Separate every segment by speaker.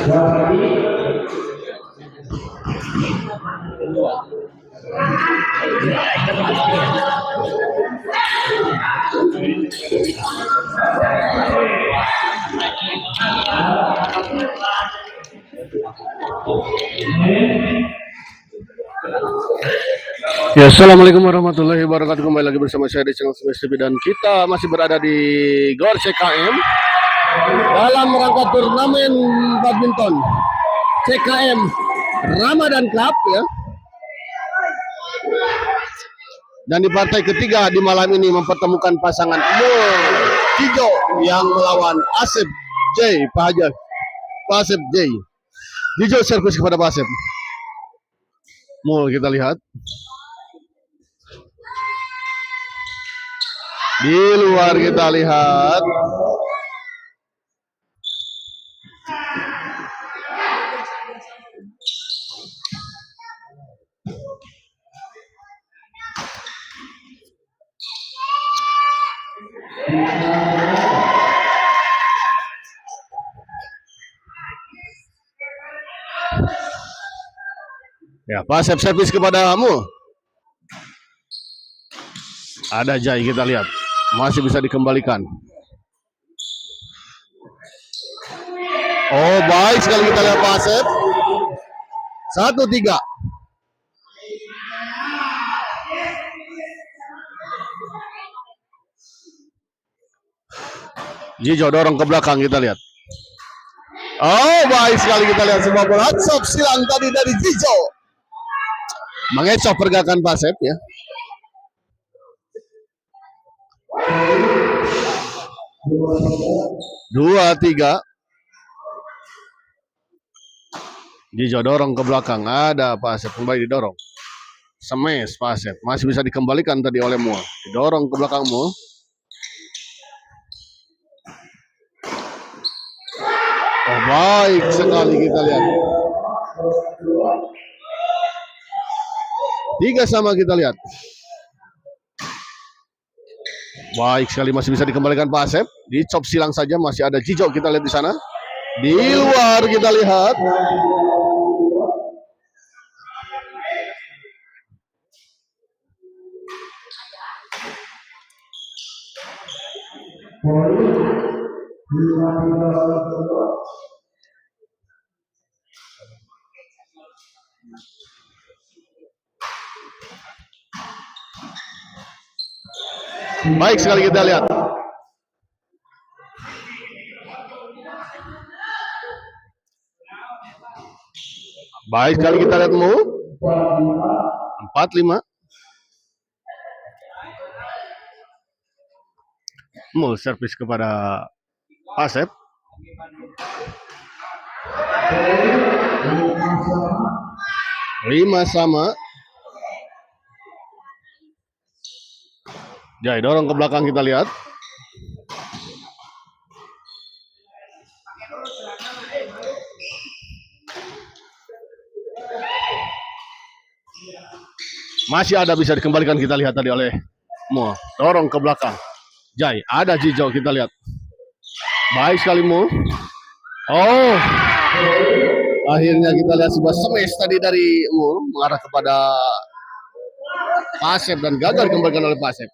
Speaker 1: Ya, assalamualaikum warahmatullahi wabarakatuh. Kembali lagi bersama saya di channel Smash TV dan kita masih berada di GOR CKM dalam rangka turnamen badminton CKM Ramadan Club ya. Dan di partai ketiga di malam ini mempertemukan pasangan Kijo yang melawan Asep J. Pak Asep J. Kijo servis kepada Pak Asep. Mau kita lihat. Di luar kita lihat ya, Pak Asep servis kepadamu. Ada Jai, kita lihat masih bisa dikembalikan. Oh, baik sekali kita lihat Pak Asep. 1-3. Jijo dorong ke belakang, kita lihat. Oh, baik sekali kita lihat sebuah bola chop silang tadi dari Jijo. Mengecoh pergerakan Pak Asep ya. 2-3. Jijo dorong ke belakang, ada Pak Asep kembali didorong. Smash Pak Asep, masih bisa dikembalikan tadi oleh Mua. Didorong ke belakangmu. Oh, baik sekali kita lihat. 3-3 kita lihat. Baik sekali masih bisa dikembalikan Pak Asep. Dicop silang saja masih ada Jijo kita lihat di sana. Di luar kita lihat. Baik sekali kita lihat. Baik sekali kita lihat Mu. 4-5. Mu servis kepada Asep. 5-5. Jai dorong ke belakang kita lihat. Masih ada bisa dikembalikan kita lihat tadi oleh Mo. Dorong ke belakang. Jai, ada Jijo kita lihat. Baik sekali Mo. Oh. Akhirnya kita lihat sebuah smash tadi dari Mo mengarah kepada Pak Asep dan gagal dikembalikan oleh Pak Asep.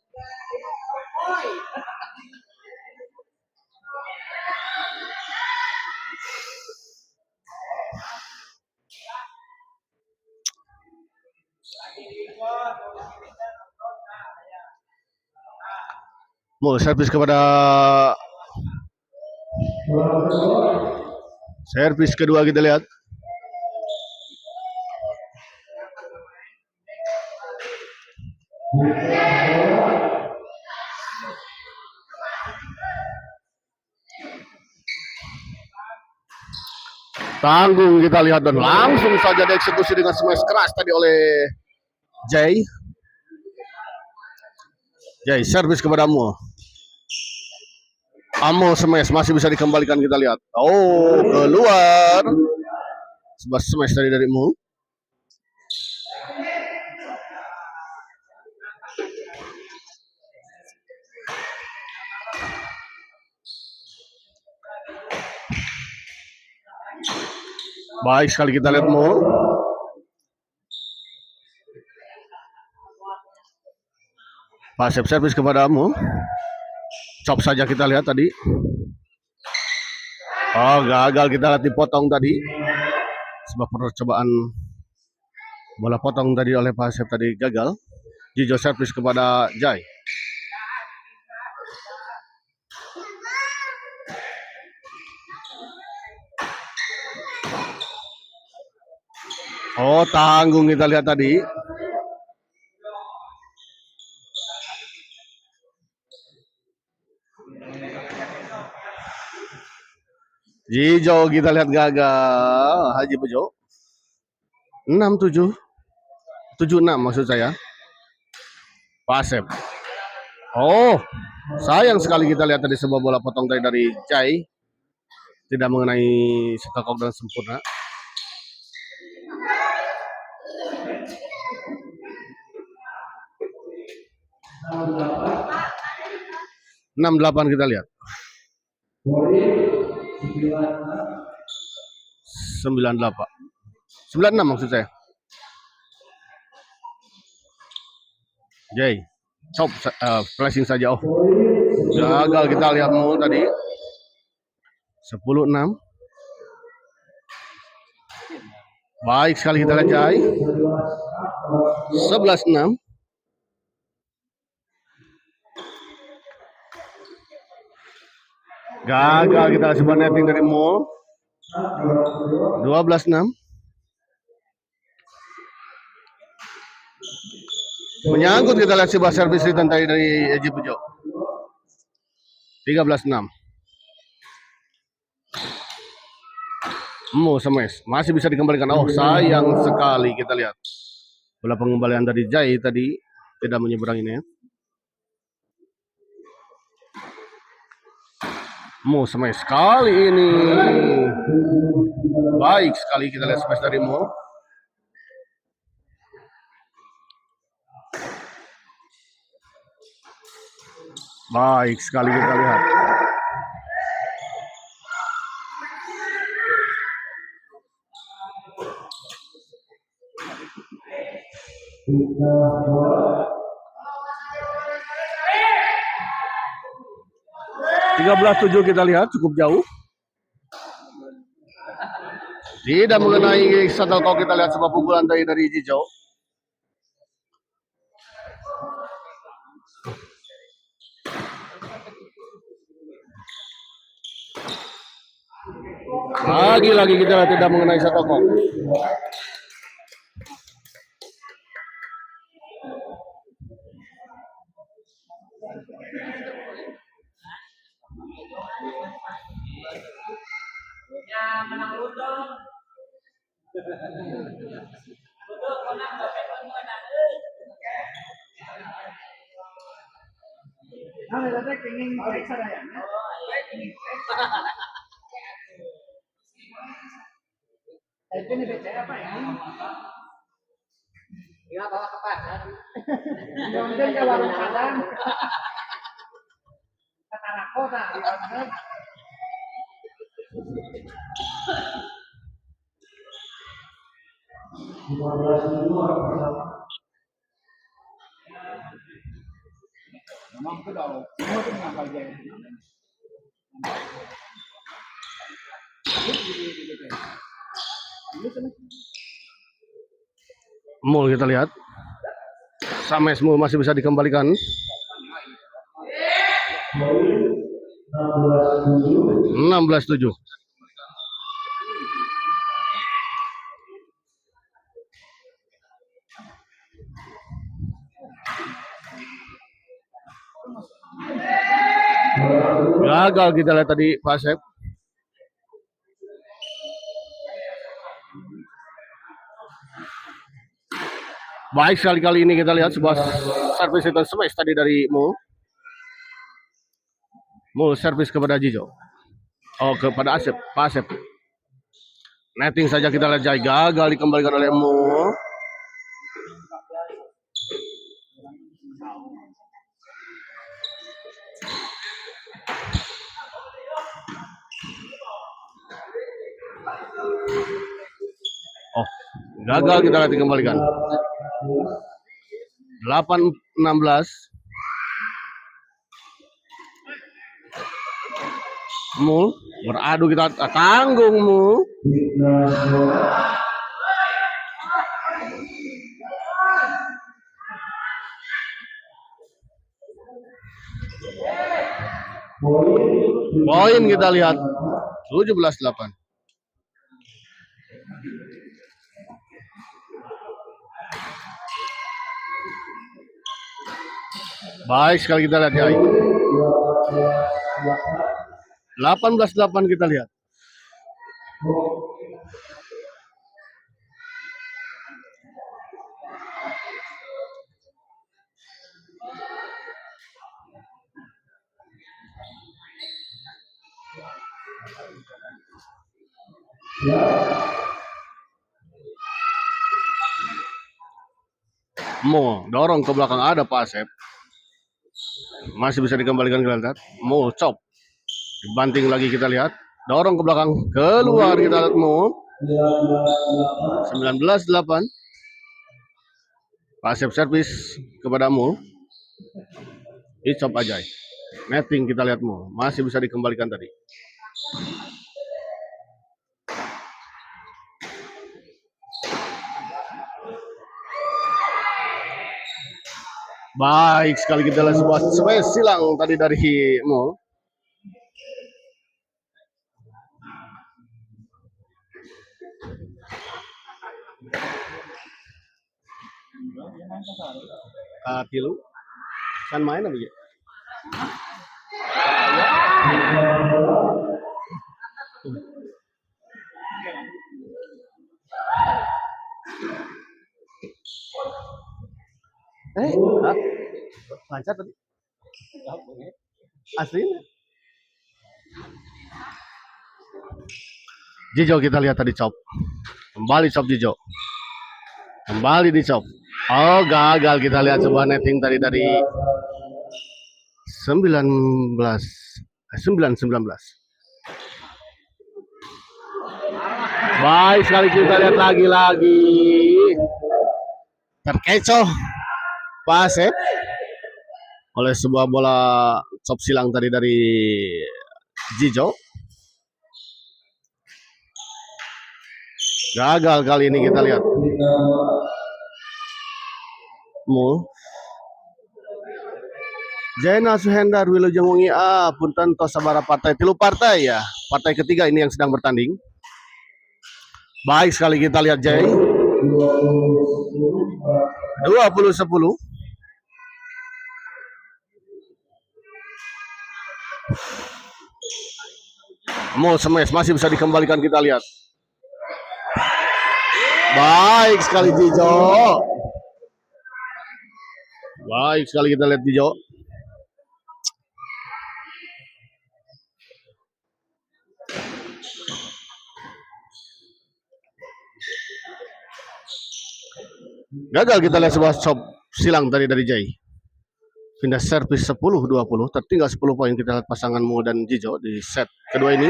Speaker 1: Mau servis kepada servis kedua kita lihat. Tanggung kita lihat dan langsung saja dieksekusi dengan smash keras tadi oleh Jai. Jai servis kepada Mo. Amo smash masih bisa dikembalikan kita lihat. Oh, keluar. Sebuah smash tadi dari Mo. Baik sekali kita lihat Mo. Pasif servis kepadamu. Chop saja kita lihat tadi. Oh, gagal kita lihat dipotong tadi. Sebab percobaan bola potong tadi oleh Pasif tadi gagal. Jijo servis kepada Jai. Oh, tanggung kita lihat tadi. Jijo kita lihat gagal. Haji Bejo. 6-7. 7-6 maksud saya. Pasif. Oh, sayang sekali kita lihat tadi sebuah bola potong tadi dari Jai. Tidak mengenai setokok dan sempurna. Enam 8 kita lihat. 98. 96 maksud saya. Jay, chop flashing saja. Oh, gagal kita lihat Mo tadi. 10-6. Baik sekali kita lihat Jai. 11-6. Gagal kita sebuah netting dari Mo. 12-6. Menyangkut kita lihat sebuah servis return tadi dari Eji Pujo. 13-6. Mo smash masih bisa dikembalikan. Oh, sayang sekali kita lihat. Bola pengembalian dari Jai tadi tidak menyeberang ini ya. Mo smash kali ini. Baik sekali kita lihat smash dari Mo. Baik sekali kita lihat. Tiga 13-7 kita lihat cukup jauh. Tidak mengenai shuttlecock kita lihat sebuah pukulan dari Jijo. Lagi-lagi kita tidak mengenai shuttlecock.
Speaker 2: Ya menang dong. Itu nih BCA apa ya? Iya bawa ke pasar. Mungkin ke warung Padang. Ke Tarako tak? 15 orang bersama. Memang itu tahu, semua itu mengapa aja.
Speaker 1: Mul kita lihat. Sames Mul masih bisa dikembalikan. 16-7. Gagal kita lihat tadi Pasep. Baik sekali kali ini kita lihat sebuah servis return smash tadi dari Mul. Mul servis kepada Jijo. Oh, kepada Asep, Pasep. Netting saja kita lihat Jai, gagal dikembalikan oleh Mul. Oh, gagal kita lihat dikembalikan. 8-16. Mul beradu kita tanggung Mul. Poin kita lihat 17-8. Baik sekali kita lihat ya. 18-8 kita lihat. Mo dorong ke belakang, ada Pak Asep. Masih bisa dikembalikan kita lihat. Mo chop. Dibanting lagi kita lihat. Dorong ke belakang, keluar kita lihat Mo. 19-8. Pak Asep servis kepada Mo. Chop aja. Netting kita lihat Mo. Masih bisa dikembalikan tadi. Baik sekali kita lihat sebuah smash silang tadi dari Mo. Tilu kan main apa ya? Lancar tadi. Aslinya. Jijo kita lihat tadi chop. Kembali chop Jijo. Kembali di chop. Oh, gagal kita lihat sebuah netting tadi dari 19. Baik sekali kita lihat lagi. Terkecoh Pak Asep oleh sebuah bola chop silang tadi dari Jijo. Gagal kali ini kita lihat. Mu Jaina Suhendar Wilujeng Wengi punten tos sabara partai tilu partai ya. Partai ketiga ini yang sedang bertanding. Baik sekali kita lihat Jay. 20-10. Mau smash masih bisa dikembalikan kita lihat. Baik sekali Jijo. Baik sekali kita lihat Jijo. Gagal kita lihat sebuah chop silang tadi dari Jay. Pindah servis 10-20. Tertinggal 10 poin kita lihat pasangan Mo dan Jijo di set kedua ini.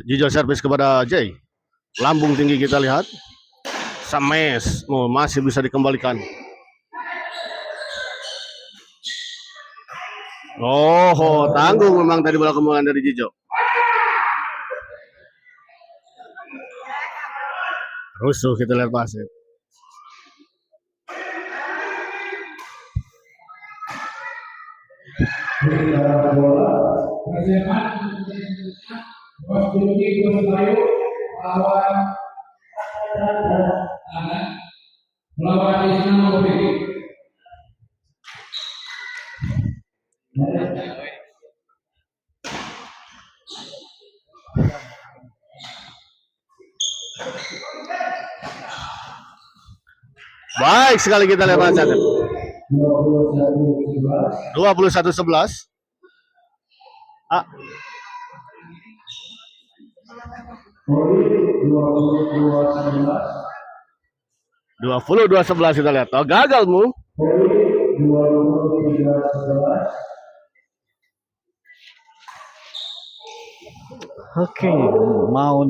Speaker 1: Jijo servis kepada Jay. Lambung tinggi kita lihat. Smash masih bisa dikembalikan. Oh, tanggung memang tadi bola kembalian dari Jijo. Rusuh kita lihat pasir. Baik sekali kita lihat pasir. 21-11. 22-11 kita lihat. Oh, gagal mu.
Speaker 3: Oke, mau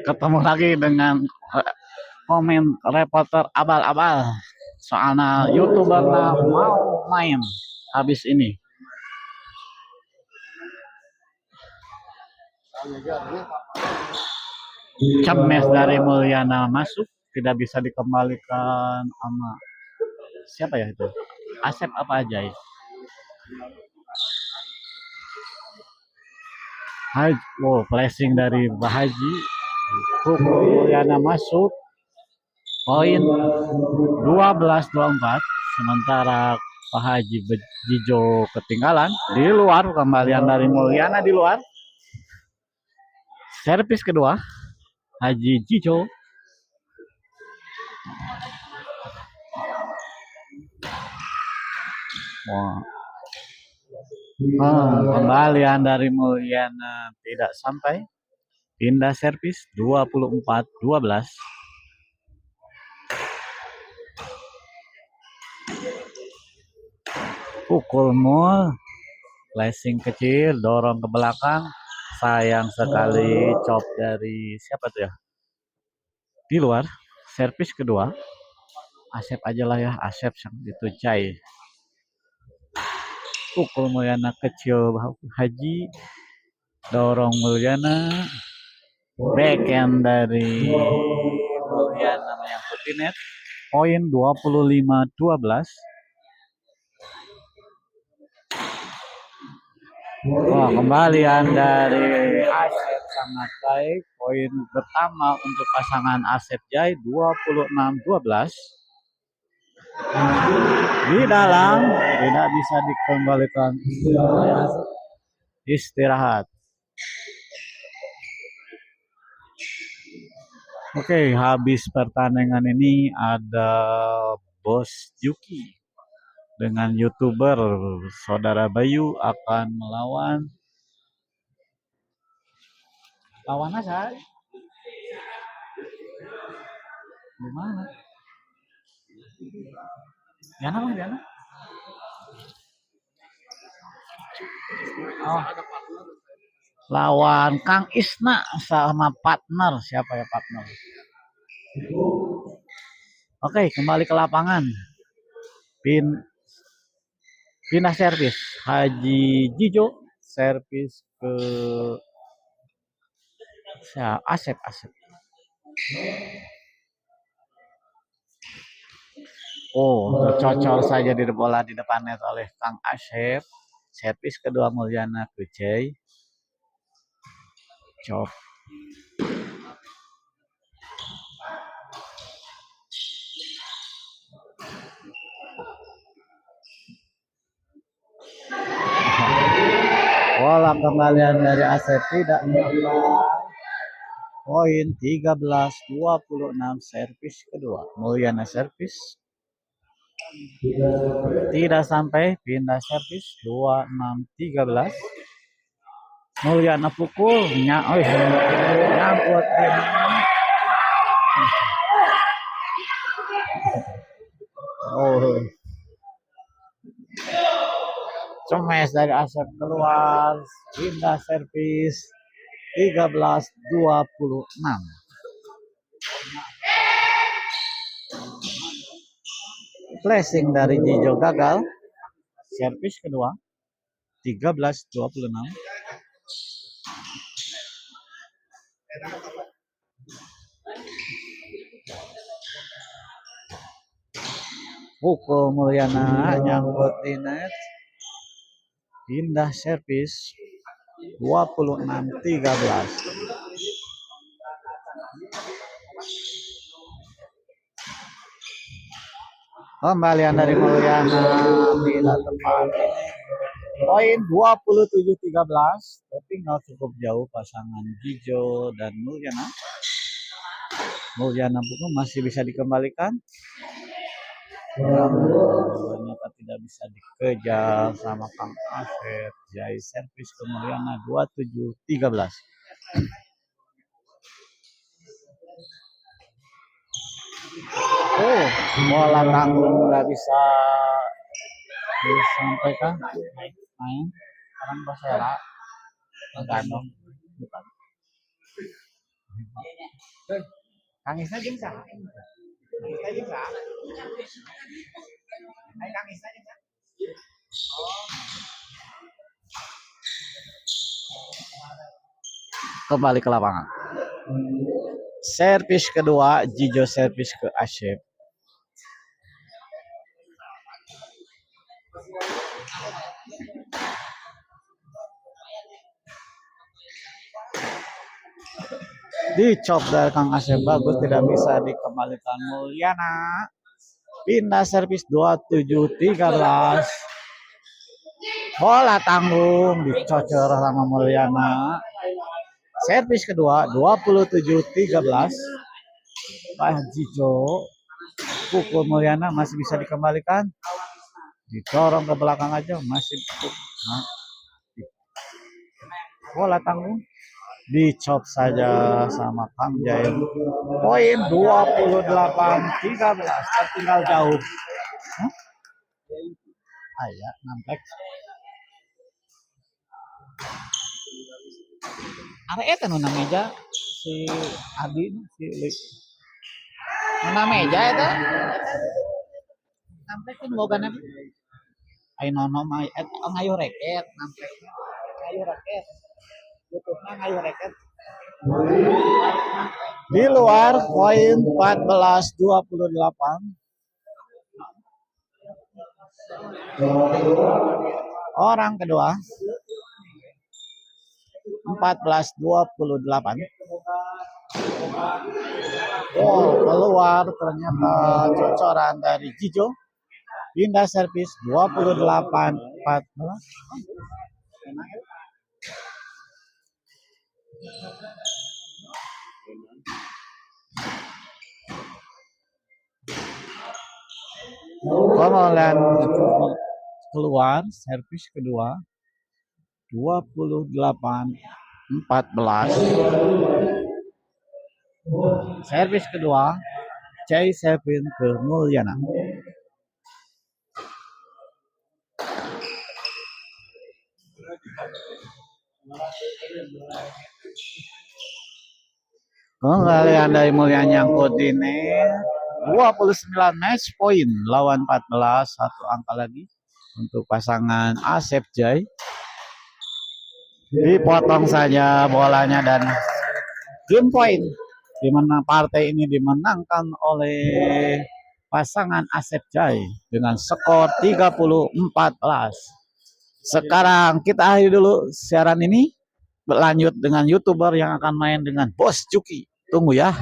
Speaker 3: ketemu lagi dengan komen reporter abal-abal. Soalnya YouTuber mau main habis ini. Cemes dari Mulyana masuk, tidak bisa dikembalikan sama siapa ya itu? Asep apa aja ya? Haji, flashing dari Bahaji. Mulyana masuk. Poin 12-24. Sementara Pak Haji Jijo ketinggalan di luar, kembalian dari Mulyana di luar. Servis kedua Haji Jijo. Kembalian dari Mulyana tidak sampai. Pindah servis 24-12. Pukul mul, flashing kecil, dorong ke belakang. Sayang sekali chop dari siapa tuh ya? Di luar. Servis kedua. Asep aja lah ya, Asep yang ditucai. Pukul Mulyana kecil Haji. Dorong Mulyana. Backhand dari Mulyana menyangkut di net. Poin 25-12. Kembalian dari Asep sangat baik. Poin pertama untuk pasangan Asep Jai 26-12. Di dalam tidak bisa dikembalikan. Istirahat. Oke, habis pertandingan ini ada Bos Yuki dengan YouTuber Saudara Bayu akan melawan saya. Di mana? Diana bang, Diana. Oh. Lawan Kang Isna sama partner. Siapa ya partner? Oke, kembali ke lapangan. Pindah servis. Haji Jijo servis ke Asep. Tercocol saja di bola di depan net oleh Kang Asep. Servis kedua Mulyana ke Jai. Chop. Bola kembalian dari Asep tidak mencapai. Poin 13-26 servis kedua. Mulyana servis. Tidak sampai, pindah servis 26-13. Mulyana pukul nyangkut. Cemes dari Asep keluar, pindah servis 13-26. Flashing dari Jijo gagal. Servis kedua 13-26. Pukul Mulyana nyangkut di net. Pindah servis 26-13. Kembalian dari Mulyana tidak tepat. Poin 27-13. Tinggal cukup jauh pasangan Jijo dan Mulyana. Mulyana pun masih bisa dikembalikan. Ternyata tidak bisa dikejar sama Kang Asep. Jai servis ke Mulyana 27-13. Oh, bola tanggung nggak bisa disampaikan. Main. Sekarang Persela tergantung. Bukan. Kang Isna jeung saha? Kembali ke lapangan. Servis kedua, Jijo servis ke Asyep. Dicop dari Kang Asyep, bagus, tidak bisa dikembalikan Mulyana. Pindah servis 27-13. Bola tanggung dicocor sama Mulyana. Servis kedua 27-13. Pak Jijo pukul Mulyana, masih bisa dikembalikan. Didorong ke belakang aja, masih nah, bola tanggung dicop saja sama Kang Jail. Poin 28-13, tertinggal jauh. Aya nampek. Are eta nu meja si Adi si Lik. Nu meja eta. Nampek kan boga nabi. Ai nono mah eta ngayu reket nampek. Ngayu reket. YouTube-na ngayu reket. Di luar poin 14-28. Orang kedua 14-28. Oh, keluar ternyata cocoran dari Jijo. Pindah servis 28-14. Kemudian keluar servis kedua 28-14. Servis kedua Chai Sevin ke Mulyana. Kembalian dari Mulyana nyangkut di net. 29 match point lawan 14, satu angka lagi untuk pasangan Asep Jai. Dipotong saja bolanya dan game point, di mana partai ini dimenangkan oleh pasangan Asep Jai dengan skor 30-14. Sekarang kita akhiri dulu siaran ini, berlanjut dengan YouTuber yang akan main dengan Bos Juki. Tunggu ya.